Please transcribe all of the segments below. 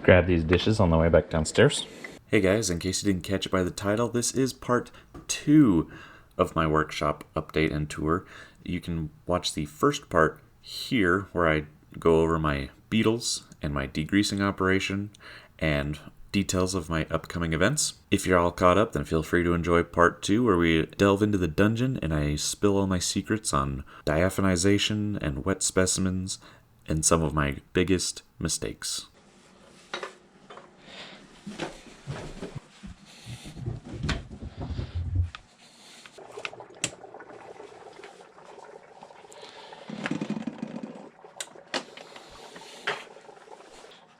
Grab these dishes on the way back downstairs. Hey guys, in case you didn't catch it by the title, this is part 2 of my workshop update and tour. You can watch the first part here where I go over my beetles and my degreasing operation and details of my upcoming events. If you're all caught up, then feel free to enjoy part 2 where we delve into the dungeon and I spill all my secrets on diaphanization and wet specimens and some of my biggest mistakes.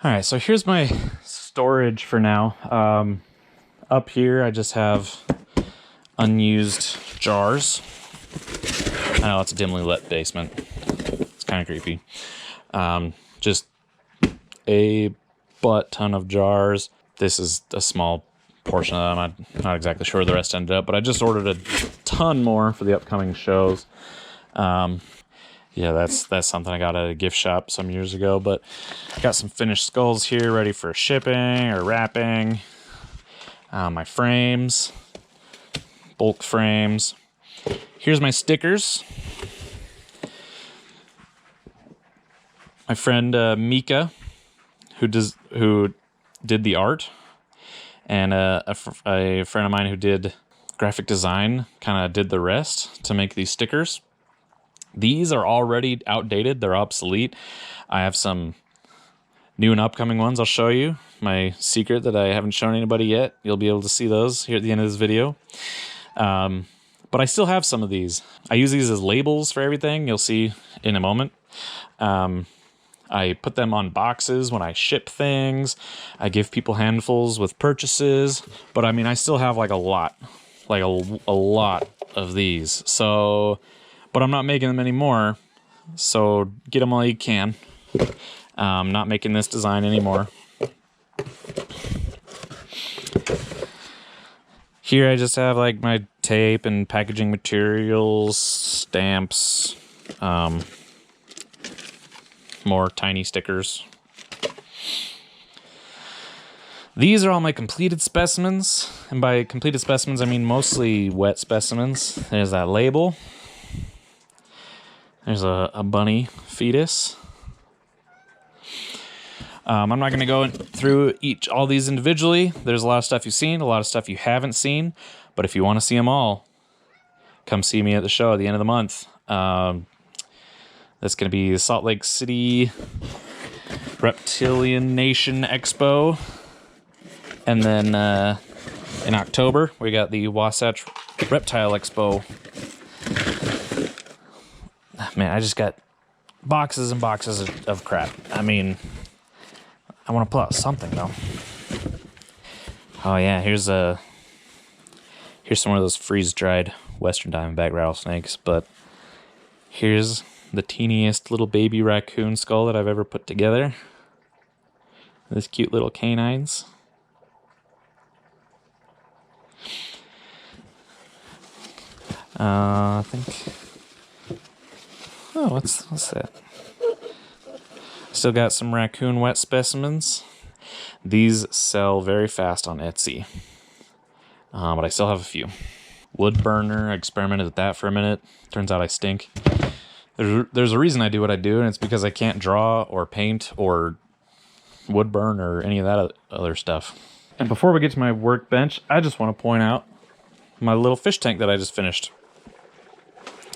Alright, so here's my storage for now. Up here I just have unused jars. I know it's a dimly lit basement. It's kind of creepy. Just a butt ton of jars. This is a small portion of them. I'm not exactly sure where the rest ended up, but I just ordered a ton more for the upcoming shows. Yeah, that's something I got at a gift shop some years ago, but got some finished skulls here ready for shipping or wrapping. My frames, bulk frames. Here's my stickers. My friend Mika, who did the art, and a friend of mine who did graphic design kind of did the rest to make these stickers. These are already outdated. They're obsolete. I have some new and upcoming ones I'll show you. My secret that I haven't shown anybody yet. You'll be able to see those here at the end of this video. But I still have some of these. I use these as labels for everything. You'll see in a moment. I put them on boxes when I ship things. I give people handfuls with purchases. But I mean, I still have like a lot of these. So... but I'm not making them anymore, so get them while you can. I'm not making this design anymore. Here I just have like my tape and packaging materials, stamps, more tiny stickers. These are all my completed specimens, and by completed specimens I mean mostly wet specimens. There's that label. There's a bunny fetus. I'm not going to go through all these individually. There's a lot of stuff you've seen, a lot of stuff you haven't seen. But if you want to see them all, come see me at the show at the end of the month. That's going to be the Salt Lake City Reptilian Nation Expo. And then in October, we got the Wasatch Reptile Expo. Man, I just got boxes and boxes of crap. I mean, I want to pull out something, though. Oh, yeah, here's some of those freeze-dried Western Diamondback rattlesnakes, but here's the teeniest little baby raccoon skull that I've ever put together. This cute little canines. I think... oh, what's that? Still got some raccoon wet specimens. These sell very fast on Etsy. But I still have a few. Wood burner, I experimented with that for a minute. Turns out I stink. There's a reason I do what I do, and it's because I can't draw or paint or wood burn or any of that other stuff. And before we get to my workbench, I just want to point out my little fish tank that I just finished.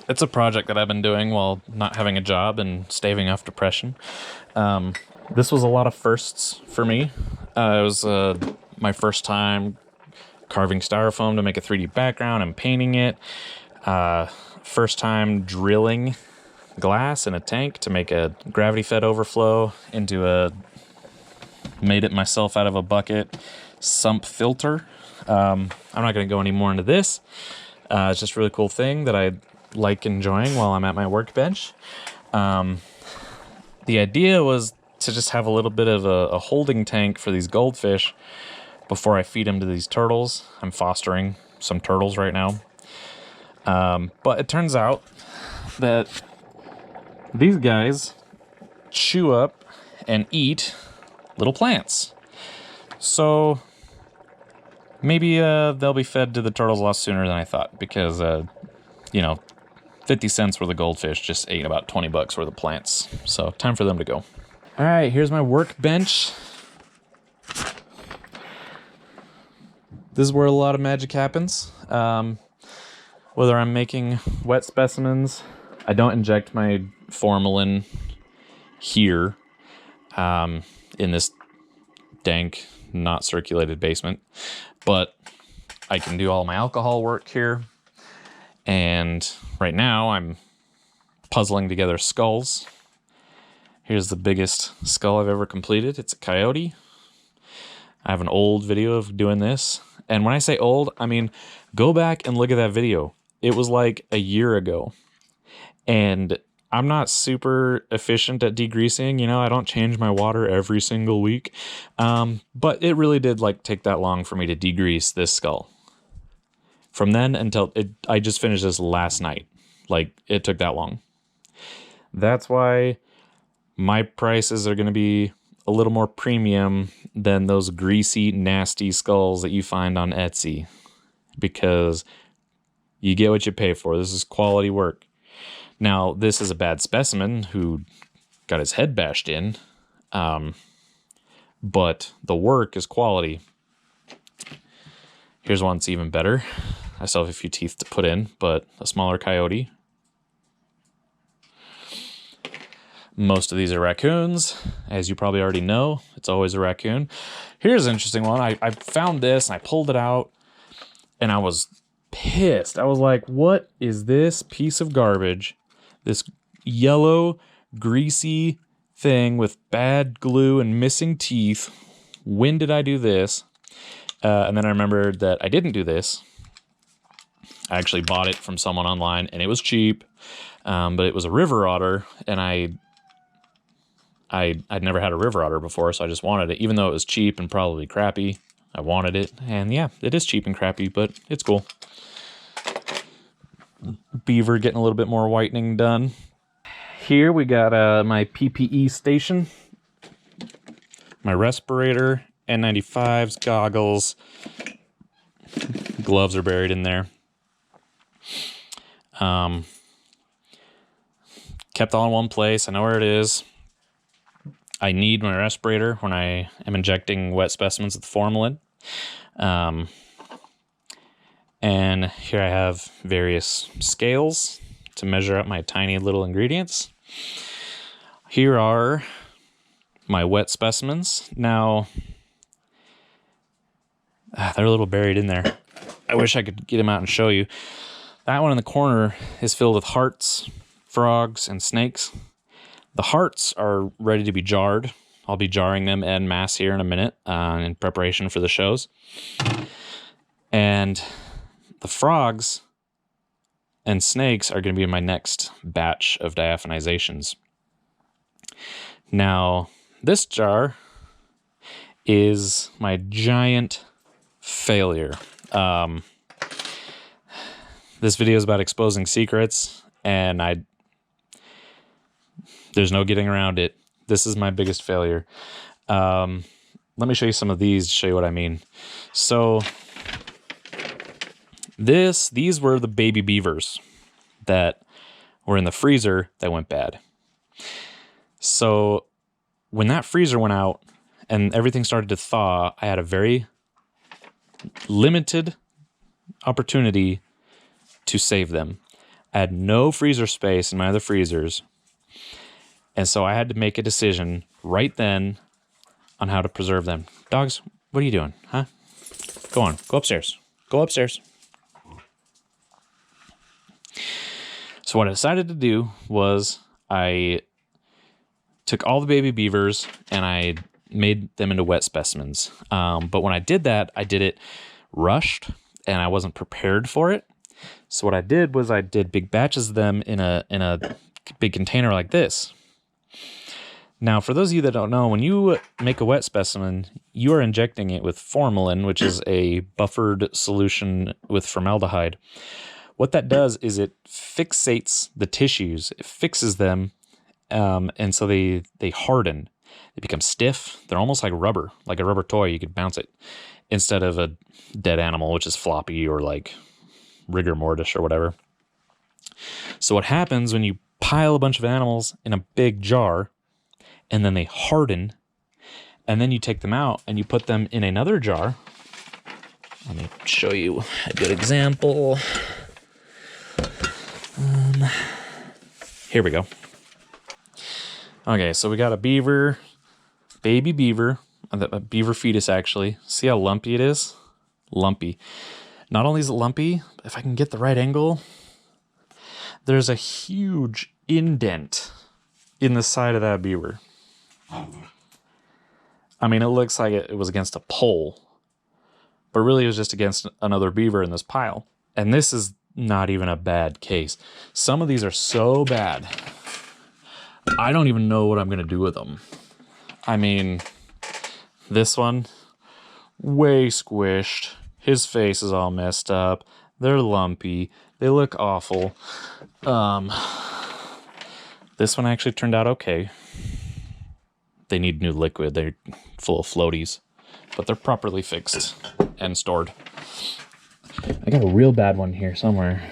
It's a project that I've been doing while not having a job and staving off depression. This was a lot of firsts for me. It was my first time carving styrofoam to make a 3D background and painting it. First time drilling glass in a tank to make a gravity-fed overflow into made it myself out of a bucket sump filter. I'm not going to go any more into this. It's just a really cool thing that I like enjoying while I'm at my workbench. The idea was to just have a little bit of a holding tank for these goldfish before I feed them to these turtles. I'm fostering some turtles right now. But it turns out that these guys chew up and eat little plants. So maybe they'll be fed to the turtles a lot sooner than I thought, because 50 cents worth of goldfish just ate about 20 bucks worth of plants. So time for them to go. All right, here's my workbench. This is where a lot of magic happens. Whether I'm making wet specimens, I don't inject my formalin here in this dank, not circulated basement, but I can do all my alcohol work here. And right now I'm puzzling together skulls. Here's the biggest skull I've ever completed. It's a coyote. I have an old video of doing this. And when I say old, I mean, go back and look at that video. It was like a year ago. And I'm not super efficient at degreasing. I don't change my water every single week. But it really did take that long for me to degrease this skull. From then until I just finished this last night. It took that long. That's why my prices are going to be a little more premium than those greasy, nasty skulls that you find on Etsy. Because you get what you pay for. This is quality work. Now, this is a bad specimen who got his head bashed in. But the work is quality. Here's one that's even better. I still have a few teeth to put in, but a smaller coyote. Most of these are raccoons. As you probably already know, it's always a raccoon. Here's an interesting one. I found this, and I pulled it out, and I was pissed. I was like, what is this piece of garbage? This yellow, greasy thing with bad glue and missing teeth. When did I do this? And then I remembered that I didn't do this. I actually bought it from someone online, and it was cheap, but it was a river otter, and I'd never had a river otter before, so I just wanted it. Even though it was cheap and probably crappy, I wanted it, and yeah, it is cheap and crappy, but it's cool. Beaver getting a little bit more whitening done. Here we got my PPE station, my respirator, N95s, goggles, gloves are buried in there. Kept all in one place. I know where it is. I need my respirator when I am injecting wet specimens with formalin. And here I have various scales to measure out my tiny little ingredients. Here are my wet specimens. Now, they're a little buried in there. I wish I could get them out and show you. That one in the corner is filled with hearts, frogs, and snakes. The hearts are ready to be jarred. I'll be jarring them en masse here in a minute in preparation for the shows. And the frogs and snakes are going to be in my next batch of diaphanizations. Now, this jar is my giant failure. This video is about exposing secrets, and there's no getting around it. This is my biggest failure. Let me show you some of these to show you what I mean. So these were the baby beavers that were in the freezer that went bad. So when that freezer went out and everything started to thaw, I had a very limited opportunity to save them. I had no freezer space in my other freezers. And so I had to make a decision right then on how to preserve them. Dogs, what are you doing, huh? Go on, go upstairs. Go upstairs. So what I decided to do was I took all the baby beavers and I made them into wet specimens. But when I did that, I did it rushed and I wasn't prepared for it. So what I did was I did big batches of them in a big container like this. Now, for those of you that don't know, when you make a wet specimen, you are injecting it with formalin, which is a buffered solution with formaldehyde. What that does is it fixates the tissues, it fixes them, and so they harden. They become stiff. They're almost like rubber, like a rubber toy. You could bounce it instead of a dead animal, which is floppy or like rigor mortis or whatever. So what happens when you pile a bunch of animals in a big jar and then they harden, and then you take them out and you put them in another jar. Let me show you a good example. Here we go. Okay, so we got a beaver, baby beaver, a beaver fetus actually. See how lumpy it is? Lumpy. Not only is it lumpy, if I can get the right angle, there's a huge indent in the side of that beaver. I mean, it looks like it was against a pole, but really it was just against another beaver in this pile. And this is not even a bad case. Some of these are so bad, I don't even know what I'm going to do with them. I mean, this one, way squished. His face is all messed up. They're lumpy. They look awful. This one actually turned out okay. They need new liquid. They're full of floaties, but they're properly fixed and stored. I got a real bad one here somewhere.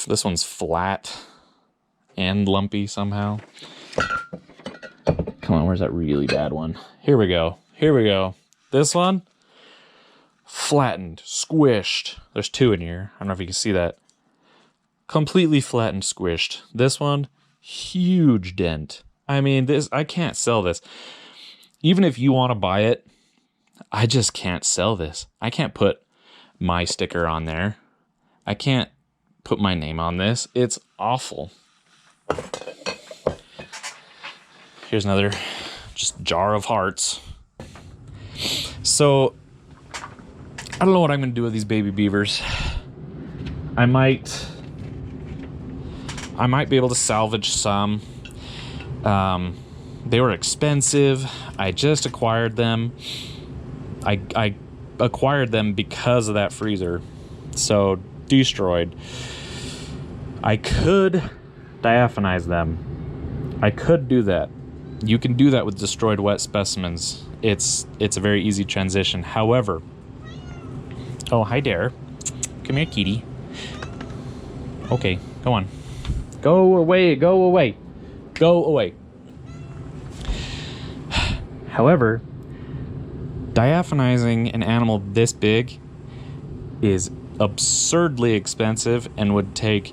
This one's flat and lumpy somehow. Come on, where's that really bad one? Here we go. Here we go. This one, flattened, squished. There's two in here. I don't know if you can see that. Completely flattened, squished. This one, huge dent. I mean, I can't sell this. Even if you want to buy it, I just can't sell this. I can't put my sticker on there. I can't put my name on this. It's awful. Here's another just jar of hearts. So, I don't know what I'm going to do with these baby beavers. I might be able to salvage some. They were expensive. I just acquired them. I acquired them because of that freezer. So, destroyed. I could diaphanize them. I could do that. You can do that with destroyed wet specimens. It's a very easy transition. However, oh, hi there. Come here, kitty. Okay, go on. Go away, go away. Go away. However, diaphanizing an animal this big is absurdly expensive and would take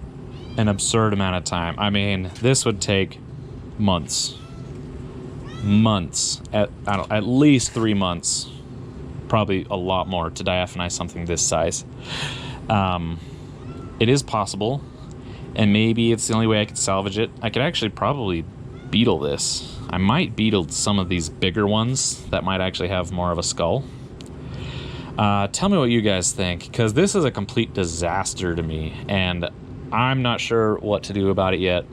an absurd amount of time. I mean, this would take months. Months. At least 3 months. Probably a lot more to diaphanize something this size. It is possible, and maybe it's the only way I could salvage it. I could actually probably beetle this. I might beetle some of these bigger ones that might actually have more of a skull. Tell me what you guys think, because this is a complete disaster to me, and I'm not sure what to do about it yet.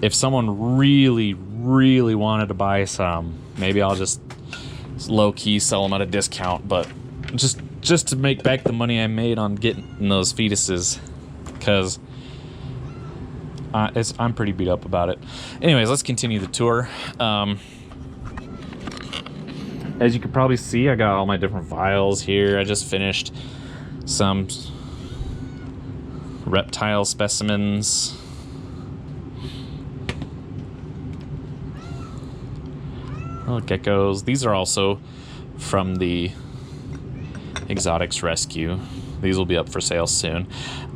If someone really, really wanted to buy some, maybe I'll just low-key sell them at a discount, but just to make back the money I made on getting those fetuses, because I'm pretty beat up about it. Anyways, let's continue the tour. As you can probably see, I got all my different vials here. I just finished some reptile specimens. Oh, geckos. These are also from the Exotics Rescue. These will be up for sale soon.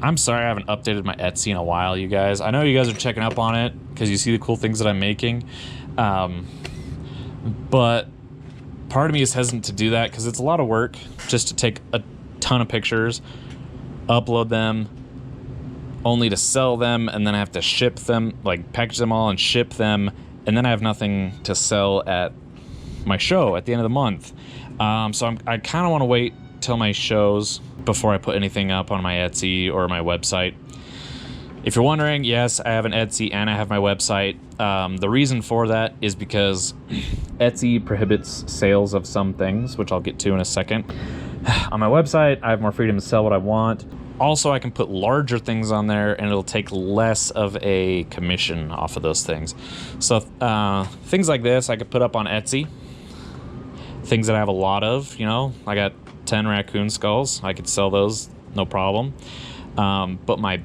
I'm sorry I haven't updated my Etsy in a while, you guys. I know you guys are checking up on it because you see the cool things that I'm making. But part of me is hesitant to do that because it's a lot of work just to take a ton of pictures, upload them, only to sell them, and then I have to ship them, like package them all and ship them, and then I have nothing to sell at my show at the end of the month. So I kind of want to wait till my shows before I put anything up on my Etsy or my website. If you're wondering, yes, I have an Etsy and I have my website. The reason for that is because Etsy prohibits sales of some things, which I'll get to in a second. On my website, I have more freedom to sell what I want. Also, I can put larger things on there and it'll take less of a commission off of those things. So things like this I could put up on Etsy. Things that I have a lot of, you know, I got 10 raccoon skulls. I could sell those, no problem. But my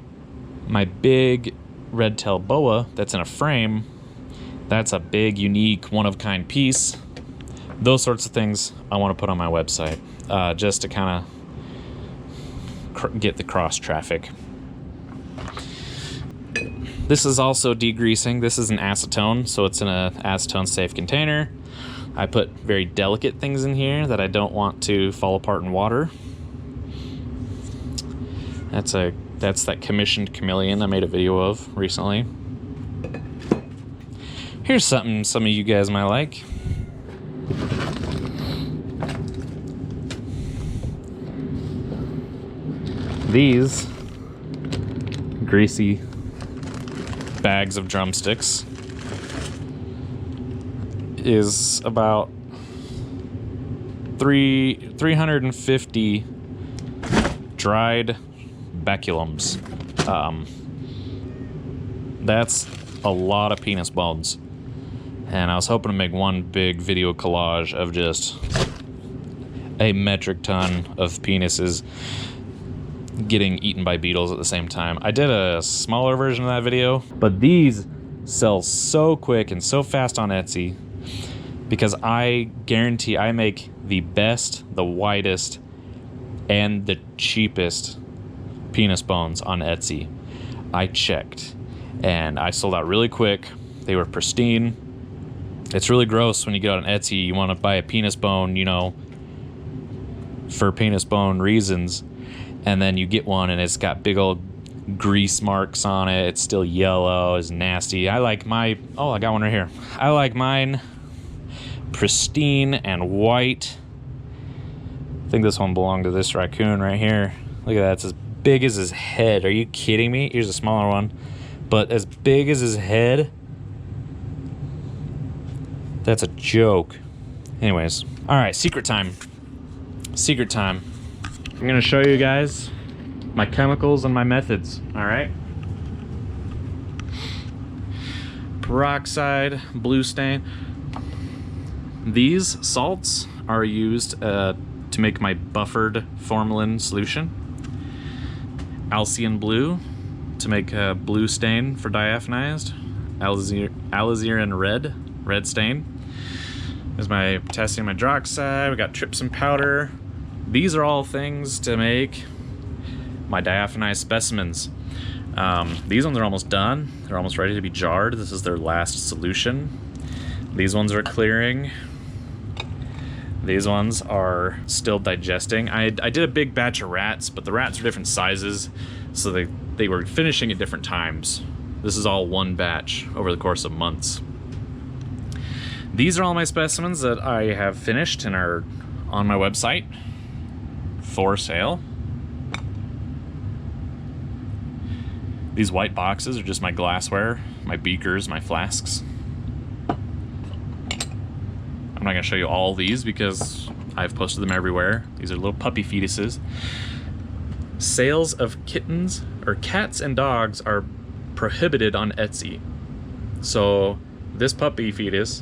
big red-tailed boa that's in a frame, that's a big, unique, one-of-kind piece. Those sorts of things I want to put on my website, just to kind of get the cross traffic. This is also degreasing. This is an acetone, so it's in a acetone safe container. I put very delicate things in here that I don't want to fall apart in water. That's that commissioned chameleon I made a video of recently. Here's something some of you guys might like. These greasy bags of drumsticks is about 350 dried baculums. That's a lot of penis bones. And I was hoping to make one big video collage of just a metric ton of penises getting eaten by beetles at the same time. I did a smaller version of that video, but these sell so quick and so fast on Etsy because I guarantee I make the best, the widest, and the cheapest penis bones on Etsy. I checked and I sold out really quick. They were pristine. It's really gross when you get on Etsy, you want to buy a penis bone, you know, for penis bone reasons, and then you get one and it's got big old grease marks on it. It's still yellow, it's nasty. I like my, oh, I got one right here. I like mine pristine and white. I think this one belonged to this raccoon right here. Look at that, it's as big as his head. Are you kidding me? Here's a smaller one, but as big as his head. That's a joke. Anyways, all right, secret time. Secret time. I'm gonna show you guys my chemicals and my methods, all right? Peroxide, blue stain. These salts are used to make my buffered formalin solution. Alcyon blue to make a blue stain for diaphanized. Alizarin red stain. There's my potassium hydroxide. We got trypsin powder. These are all things to make my diaphanized specimens. These ones are almost done. They're almost ready to be jarred. This is their last solution. These ones are clearing. These ones are still digesting. I did a big batch of rats, but the rats are different sizes, so they were finishing at different times. This is all one batch over the course of months. These are all my specimens that I have finished and are on my website for sale. These white boxes are just my glassware, my beakers, my flasks. I'm not gonna show you all these because I've posted them everywhere. These are little puppy fetuses. Sales of kittens or cats and dogs are prohibited on Etsy. So this puppy fetus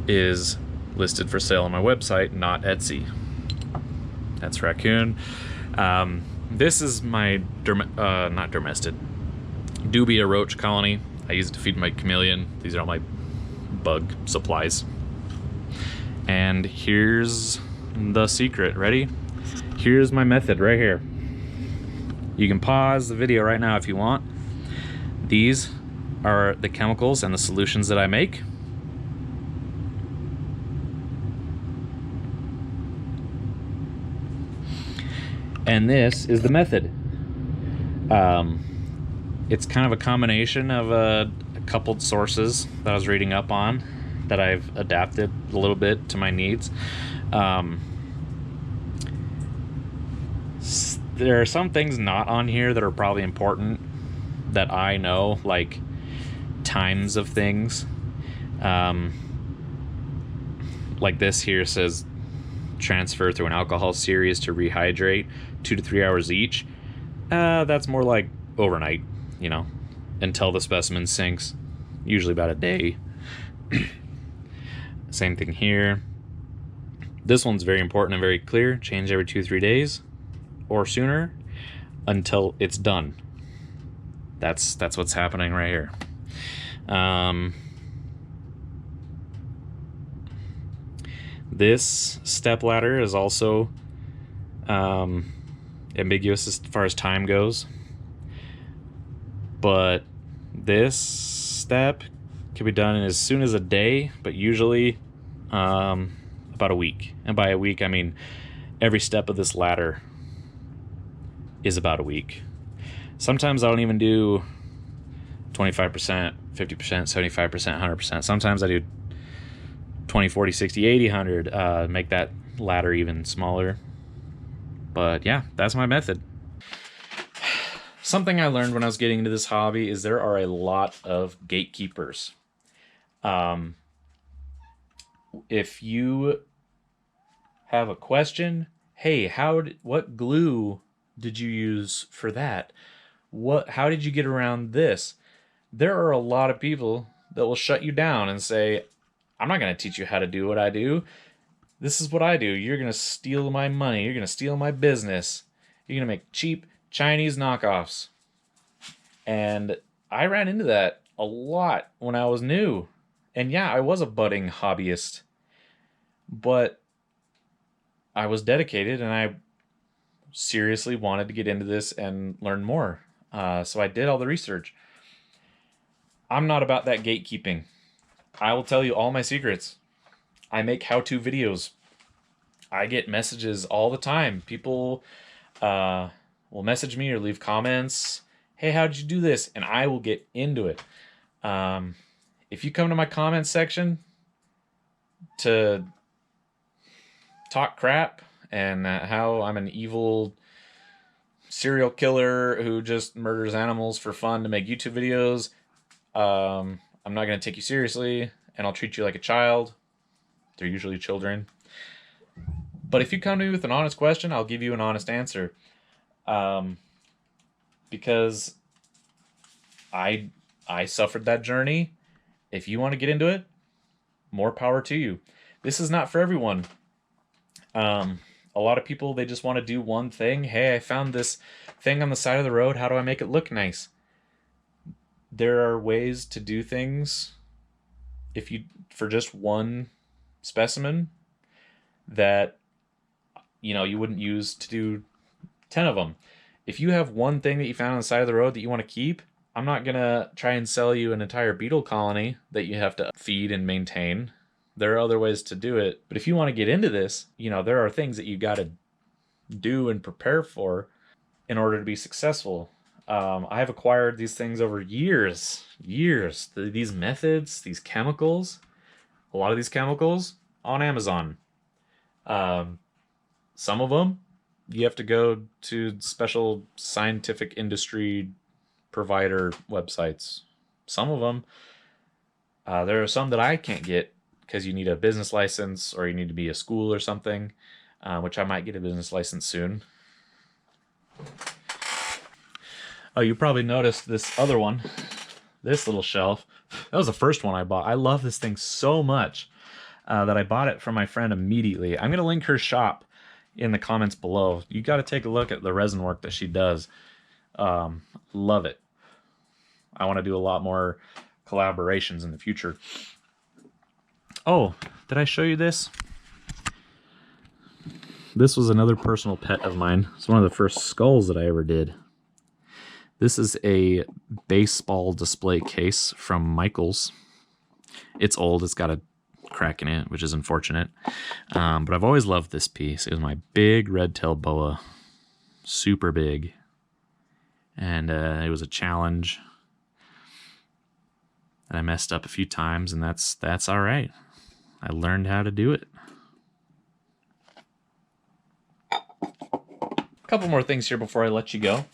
is listed for sale on my website, not Etsy. That's raccoon. This is my not dermestid, dubia roach colony. I use it to feed my chameleon. These are all my bug supplies. And here's the secret. Ready? Here's my method right here. You can pause the video right now if you want. These are the chemicals and the solutions that I make. And this is the method. It's kind of a combination of a coupled sources that I was reading up on that I've adapted a little bit to my needs. There are some things not on here that are probably important that I know, like times of things. Like this here says transfer through an alcohol series to rehydrate 2 to 3 hours each. That's more like overnight, until the specimen sinks. Usually about a day. Same thing here. This one's very important and very clear. Change every 2-3 days or sooner until it's done. That's what's happening right here. This step ladder is also ambiguous as far as time goes, but this step can be done in as soon as a day, but usually about a week. And by a week, I mean every step of this ladder is about a week. Sometimes I don't even do 25%, 50%, 75%, 100%. Sometimes I do 20, 40, 60, 80, 100, make that ladder even smaller. But yeah, that's my method. Something I learned when I was getting into this hobby is there are a lot of gatekeepers. If you have a question, hey, what glue did you use for that? How did you get around this? There are a lot of people that will shut you down and say, I'm not going to teach you how to do what I do. This is what I do. You're going to steal my money. You're going to steal my business. You're going to make cheap Chinese knockoffs. And I ran into that a lot when I was new. And yeah, I was a budding hobbyist. But I was dedicated and I seriously wanted to get into this and learn more. So I did all the research. I'm not about that gatekeeping. I will tell you all my secrets. I make how-to videos. I get messages all the time. People will message me or leave comments. Hey, how did you do this? And I will get into it. If you come to my comments section to talk crap and how I'm an evil serial killer who just murders animals for fun to make YouTube videos, I'm not going to take you seriously, and I'll treat you like a child. They're usually children. But if you come to me with an honest question, I'll give you an honest answer. Because I suffered that journey. If you want to get into it, more power to you. This is not for everyone. A lot of people, they just want to do one thing. Hey, I found this thing on the side of the road. How do I make it look nice? There are ways to do things for just one specimen that you wouldn't use to do 10 of them. If you have one thing that you found on the side of the road that you want to keep, I'm not gonna try and sell you an entire beetle colony that you have to feed and maintain. There are other ways to do it, but if you want to get into this, there are things that you got to do and prepare for in order to be successful. I have acquired these things over years. These methods, these chemicals, a lot of these chemicals on Amazon. Some of them you have to go to special scientific industry provider websites. Some of them, there are some that I can't get because you need a business license or you need to be a school or something, which I might get a business license soon. Oh, you probably noticed this other one, this little shelf. That was the first one I bought. I love this thing so much that I bought it from my friend immediately. I'm going to link her shop in the comments below. You got to take a look at the resin work that she does. Love it. I want to do a lot more collaborations in the future. Oh, did I show you this? This was another personal pet of mine. It's one of the first skulls that I ever did. This is a baseball display case from Michaels. It's old. It's got a crack in it, which is unfortunate. But I've always loved this piece. It was my big red-tailed boa. Super big. And it was a challenge. And I messed up a few times, and that's all right. I learned how to do it. A couple more things here before I let you go.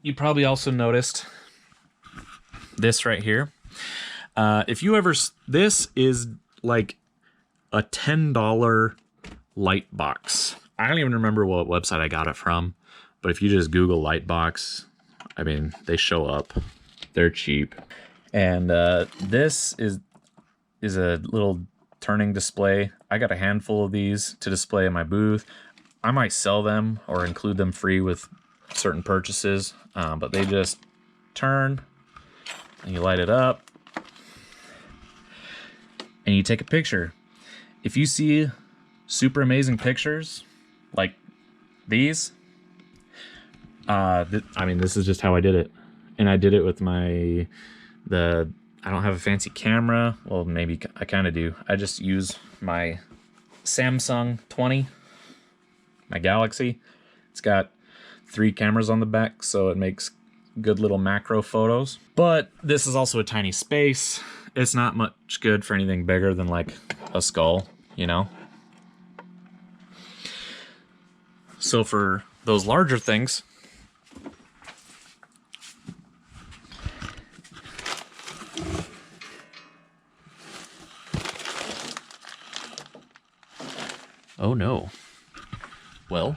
You probably also noticed this right here. This is like a $10 light box. I don't even remember what website I got it from, but if you just Google Lightbox, I mean, they show up. They're cheap. And this is a little turning display. I got a handful of these to display in my booth. I might sell them or include them free with certain purchases, but they just turn and you light it up and you take a picture. If you see super amazing pictures like these, I mean, this is just how I did it. And I did it with I don't have a fancy camera. Well, maybe I kind of do. I just use my Samsung 20, my Galaxy. It's got 3 cameras on the back, so it makes good little macro photos. But this is also a tiny space. It's not much good for anything bigger than like a skull, you know? So for those larger things, oh no. Well,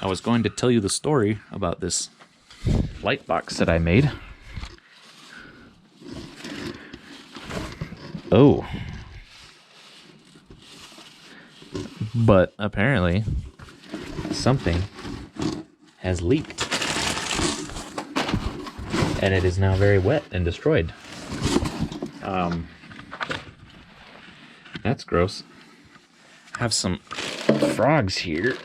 I was going to tell you the story about this light box that I made. Oh. But apparently something has leaked. And it is now very wet and destroyed. That's gross. I have some frogs here.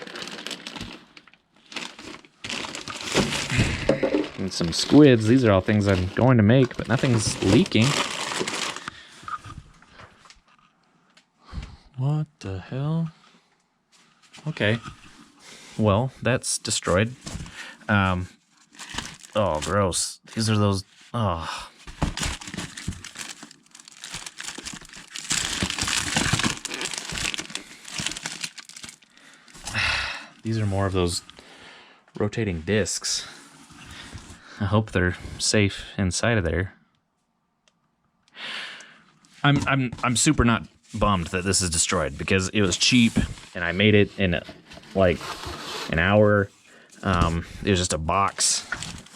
And some squids. These are all things I'm going to make, but nothing's leaking. What the hell? Okay. Well, that's destroyed. Oh, gross. These are those... Oh. These are more of those rotating discs. I hope they're safe inside of there. I'm super not bummed that this is destroyed because it was cheap and I made it in like an hour. It was just a box.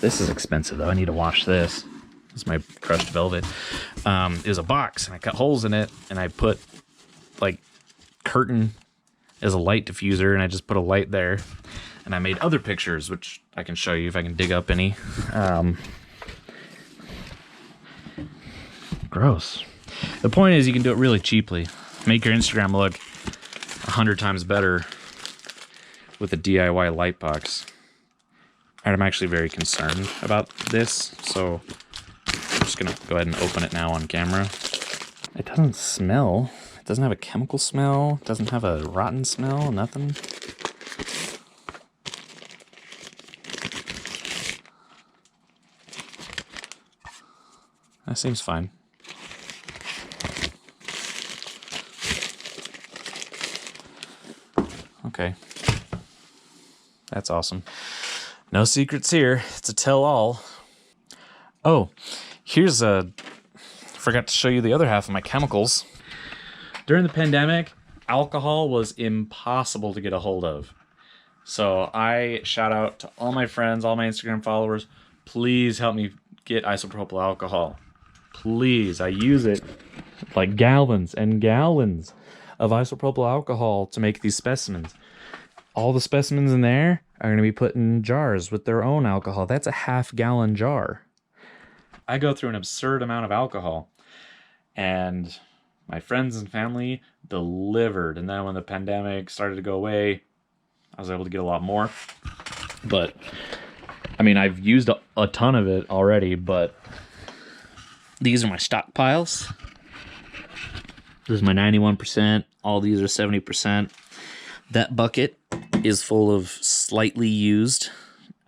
This is expensive though. I need to wash this. This is my crushed velvet. It was a box and I cut holes in it and I put like curtain as a light diffuser and I just put a light there and I made other pictures which I can show you if I can dig up any. Gross. The point is you can do it really cheaply. Make your Instagram look 100 times better with a DIY light box. And I'm actually very concerned about this, so I'm just gonna go ahead and open it now on camera. It doesn't smell. It doesn't have a chemical smell. It doesn't have a rotten smell, nothing. That seems fine. Okay. That's awesome. No secrets here. It's a tell-all. Oh, forgot to show you the other half of my chemicals. During the pandemic, alcohol was impossible to get a hold of. So I shout out to all my friends, all my Instagram followers, please help me get isopropyl alcohol. Please, I use it like gallons and gallons of isopropyl alcohol to make these specimens. All the specimens in there are going to be put in jars with their own alcohol. That's a half-gallon jar. I go through an absurd amount of alcohol. And my friends and family delivered. And then when the pandemic started to go away, I was able to get a lot more. But, I mean, I've used a ton of it already, but these are my stockpiles. This is my 91%. All these are 70%. That bucket is full of slightly used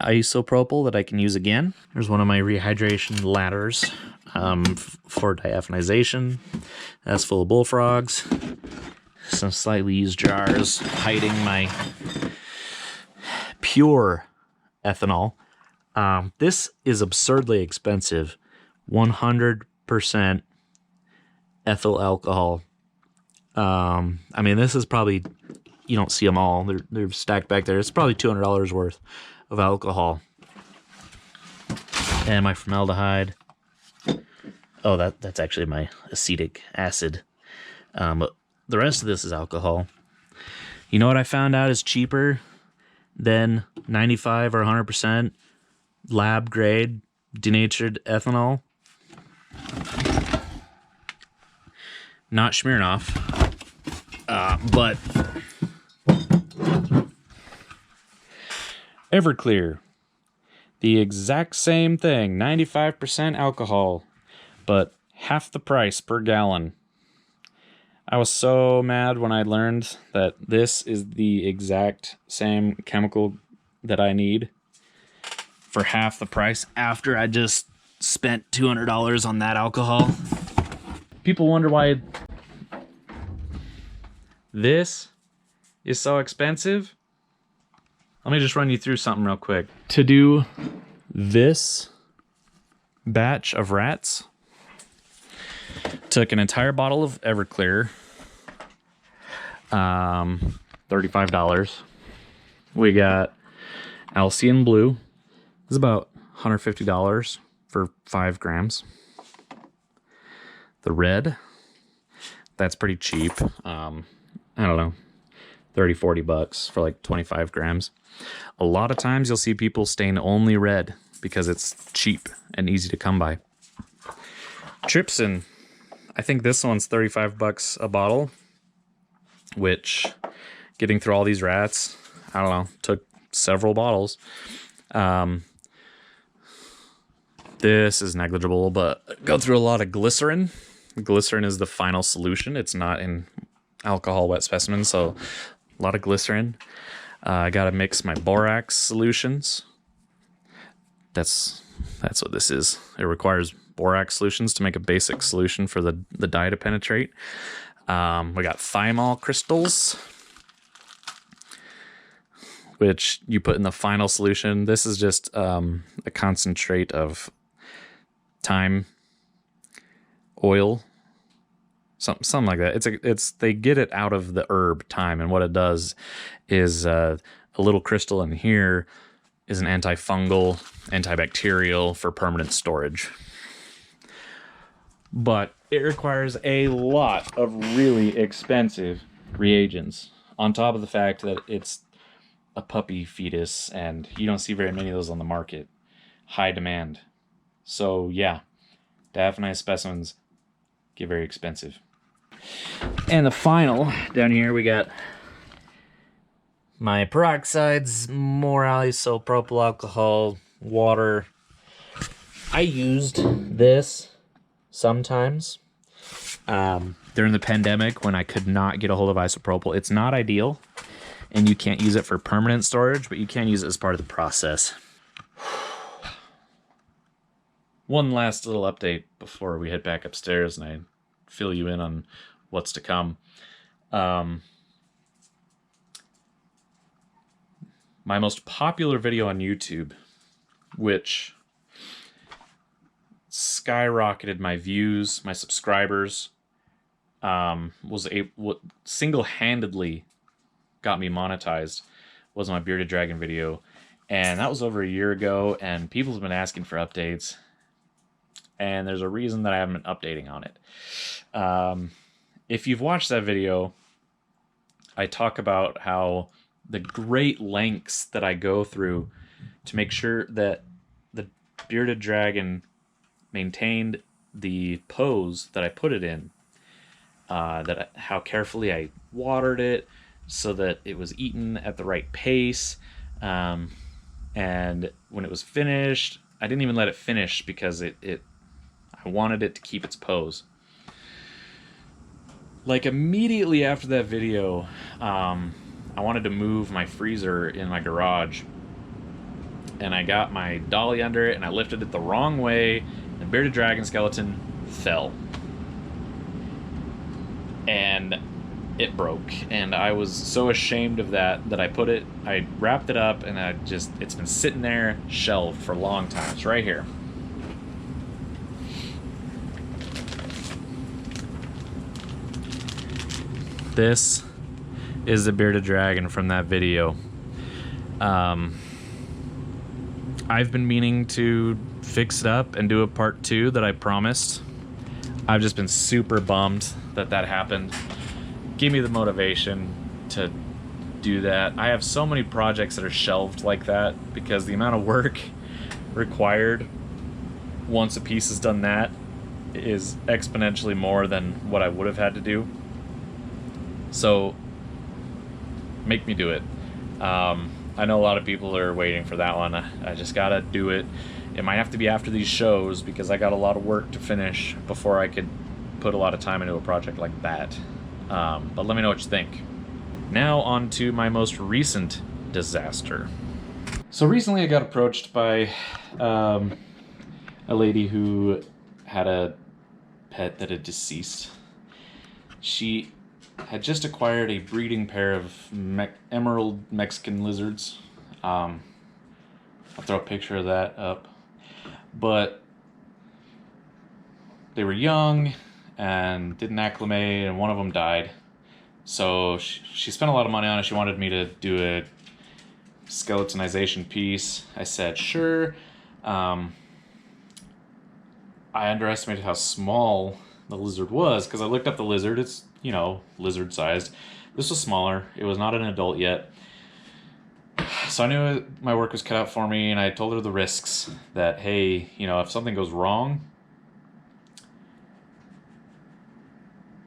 isopropyl that I can use again. There's one of my rehydration ladders for diaphanization. That's full of bullfrogs. Some slightly used jars hiding my pure ethanol. This is absurdly expensive. 100% ethyl alcohol. I mean, this is probably you don't see them all. They're stacked back there. It's probably $200 worth of alcohol. And my formaldehyde. Oh, that's actually my acetic acid. But the rest of this is alcohol. You know what I found out is cheaper than 95 or 100% lab grade denatured ethanol? Not Smirnoff, but Everclear. The exact same thing, 95% alcohol, but half the price per gallon. I was so mad when I learned that this is the exact same chemical that I need for half the price after I just spent $200 on that alcohol. People wonder why this is so expensive. Let me just run you through something real quick. To do this batch of rats, took an entire bottle of Everclear, $35. We got Alcyon Blue. It's about $150 for 5 grams. The red, that's pretty cheap. I don't know, 30-40 bucks for like 25 grams. A lot of times you'll see people stain only red because it's cheap and easy to come by. Trypsin, I think this one's 35 bucks a bottle, which getting through all these rats, I don't know, took several bottles. This is negligible, but go through a lot of glycerin. Glycerin is the final solution. It's not in alcohol wet specimens, so a lot of glycerin. I gotta mix my borax solutions. That's what this is. It requires borax solutions to make a basic solution for the dye to penetrate. We got thymol crystals, which you put in the final solution. This is just a concentrate of thyme oil, something like that. It's they get it out of the herb thyme, and what it does is a little crystal in here is an antifungal, antibacterial for permanent storage. But it requires a lot of really expensive reagents, on top of the fact that it's a puppy fetus and you don't see very many of those on the market. High demand. So yeah, diaphanized specimens get very expensive. And the final, down here we got my peroxides, more isopropyl alcohol, water. I used this sometimes during the pandemic when I could not get a hold of isopropyl. It's not ideal, and you can't use it for permanent storage, but you can use it as part of the process. One last little update before we head back upstairs and I fill you in on what's to come. My most popular video on YouTube, which skyrocketed my views, my subscribers, was what single-handedly got me monetized, was my bearded dragon video. And that was over a year ago, and people have been asking for updates, and there's a reason that I haven't been updating on it. If you've watched that video, I talk about how the great lengths that I go through to make sure that the bearded dragon maintained the pose that I put it in, how carefully I watered it so that it was eaten at the right pace, and when it was finished, I didn't even let it finish because I wanted it to keep its pose. Like immediately after that video, I wanted to move my freezer in my garage, and I got my dolly under it and I lifted it the wrong way. The bearded dragon skeleton fell, and it broke, and I was so ashamed of that I wrapped it up, and it's been sitting there shelved for a long time. It's right here. This is the bearded dragon from that video. I've been meaning to fix it up and do a part 2 that I promised. I've just been super bummed that happened. Give me the motivation to do that. I have so many projects that are shelved like that because the amount of work required once a piece is done that is exponentially more than what I would have had to do. So make me do it. I know a lot of people are waiting for that one. I just gotta do it. It might have to be after these shows because I got a lot of work to finish before I could put a lot of time into a project like that. But let me know what you think. Now on to my most recent disaster. So recently I got approached by a lady who had a pet that had deceased. She had just acquired a breeding pair of emerald Mexican lizards. I'll throw a picture of that up. But they were young and didn't acclimate, and one of them died. So she spent a lot of money on it. She wanted me to do a skeletonization piece. I said, sure. I underestimated how small the lizard was because I looked up the lizard. It's, you know, lizard sized. This was smaller. It was not an adult yet. So I knew my work was cut out for me, and I told her the risks that, hey, you know, if something goes wrong,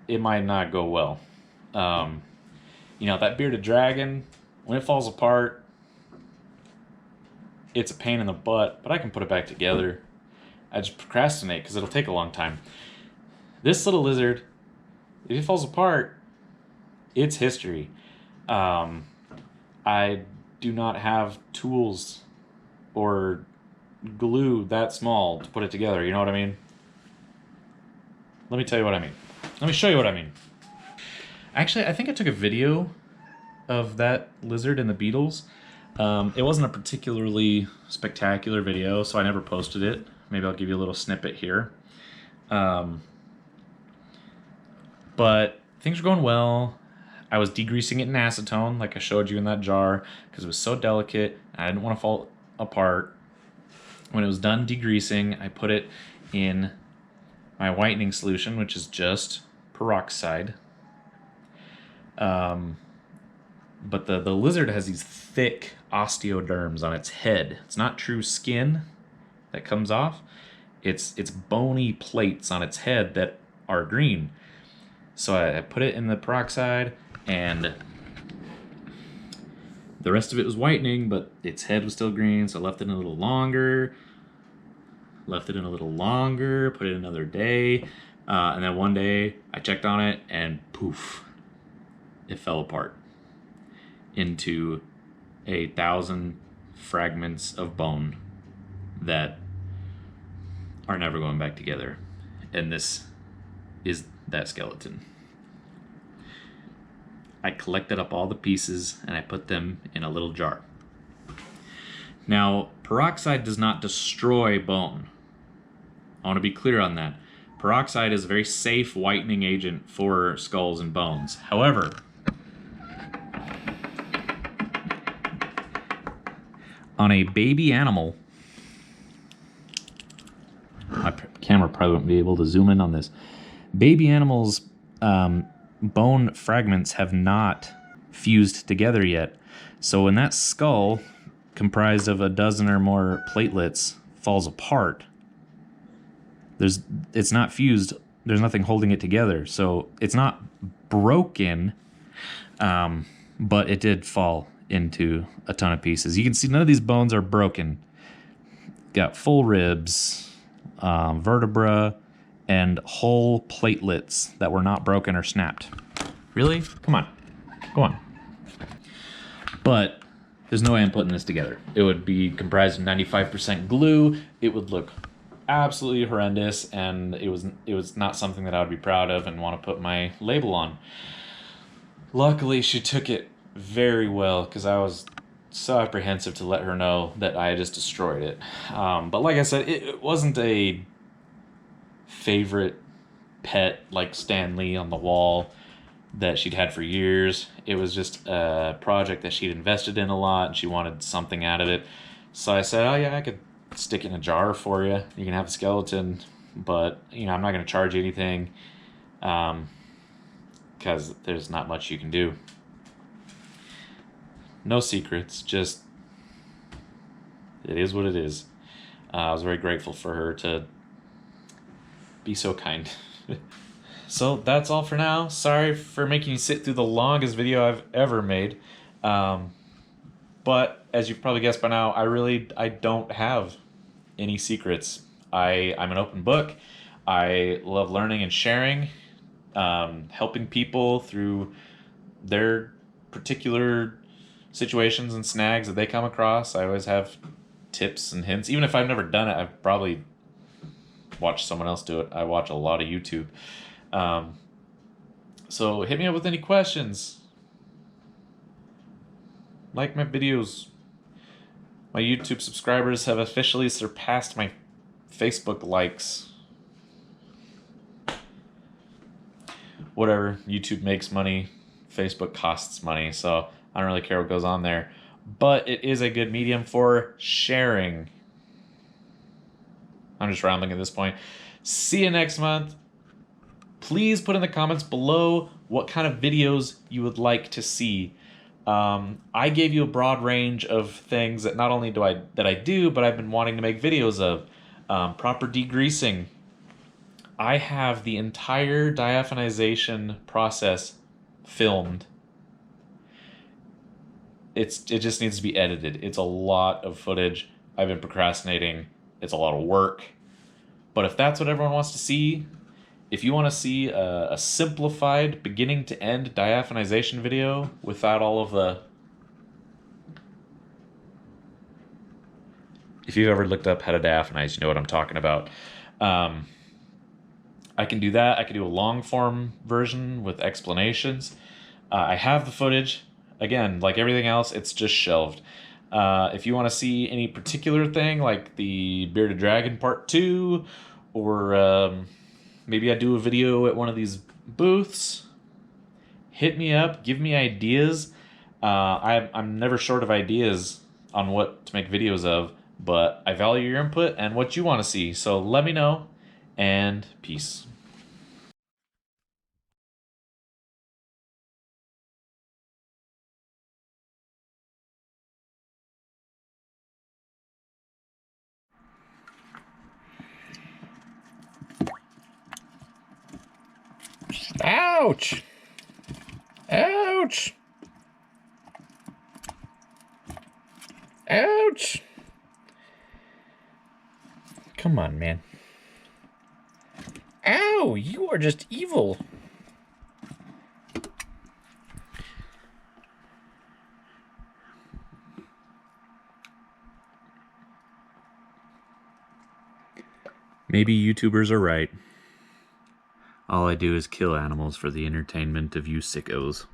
it might not go well. You know, that bearded dragon, when it falls apart, it's a pain in the butt, but I can put it back together. I just procrastinate because it'll take a long time. This little lizard, if it falls apart, it's history. I do not have tools or glue that small to put it together. You know what I mean? Let me tell you what I mean. Let me show you what I mean. Actually, I think I took a video of that lizard and the beetles. It wasn't a particularly spectacular video, so I never posted it. Maybe I'll give you a little snippet here. But things were going well. I was degreasing it in acetone, like I showed you in that jar, because it was so delicate, and I didn't want to fall apart. When it was done degreasing, I put it in my whitening solution, which is just peroxide. But the lizard has these thick osteoderms on its head. It's not true skin that comes off. It's bony plates on its head that are green. So I put it in the peroxide, and the rest of it was whitening, but its head was still green, so I left it in a little longer. Put it in another day, and then one day I checked on it, and poof, it fell apart into 1,000 fragments of bone that are never going back together. And this is that skeleton. I collected up all the pieces and I put them in a little jar. Now, peroxide does not destroy bone. I want to be clear on that. Peroxide is a very safe whitening agent for skulls and bones. However, on a baby animal, my camera probably won't be able to zoom in on this. Baby animals' bone fragments have not fused together yet. So when that skull, comprised of a dozen or more platelets, falls apart, it's not fused. There's nothing holding it together. So it's not broken, but it did fall into a ton of pieces. You can see none of these bones are broken. Got full ribs, vertebra, and whole platelets that were not broken or snapped. Really? Come on. Go on. But there's no way I'm putting this together. It would be comprised of 95% glue. It would look absolutely horrendous, and it was not something that I would be proud of and want to put my label on. Luckily, she took it very well because I was so apprehensive to let her know that I had just destroyed it. But like I said, it wasn't a favorite pet like Stan Lee on the wall. that she'd had for years. It was just a project that she'd invested in a lot, and she wanted something out of it. So I said, "Oh yeah, I could stick it in a jar for you. You can have a skeleton, but I'm not going to charge you anything, because there's not much you can do. No secrets. Just it is what it is." I was very grateful for her to be so kind. So that's all for now. Sorry for making you sit through the longest video I've ever made. Um, but as you've probably guessed by now, I don't have any secrets. I'm an open book. I love learning and sharing, helping people through their particular situations and snags that they come across. I always have tips and hints. Even if I've never done it, I've probably watched someone else do it. I watch a lot of YouTube. So hit me up with any questions. Like my videos. My YouTube subscribers have officially surpassed my Facebook likes. Whatever, YouTube makes money, Facebook costs money, so I don't really care what goes on there. But it is a good medium for sharing. I'm just rambling at this point. See you next month. Please put in the comments below what kind of videos you would like to see. I gave you a broad range of things that not only that I do, but I've been wanting to make videos of. Proper degreasing. I have the entire diaphanization process filmed. It just needs to be edited. It's a lot of footage. I've been procrastinating. It's a lot of work. But if that's what everyone wants to see, if you want to see a simplified beginning to end diaphanization video without all of the... If you've ever looked up how to diaphanize, you know what I'm talking about. I can do that. I can do a long form version with explanations. I have the footage. Again, like everything else, it's just shelved. If you want to see any particular thing, like the Bearded Dragon Part 2, or maybe I do a video at one of these booths, hit me up, give me ideas. I'm never short of ideas on what to make videos of, but I value your input and what you want to see. So let me know, and peace. Ouch! Ouch! Ouch! Come on, man. Ow! You are just evil. Maybe YouTubers are right. All I do is kill animals for the entertainment of you sickos.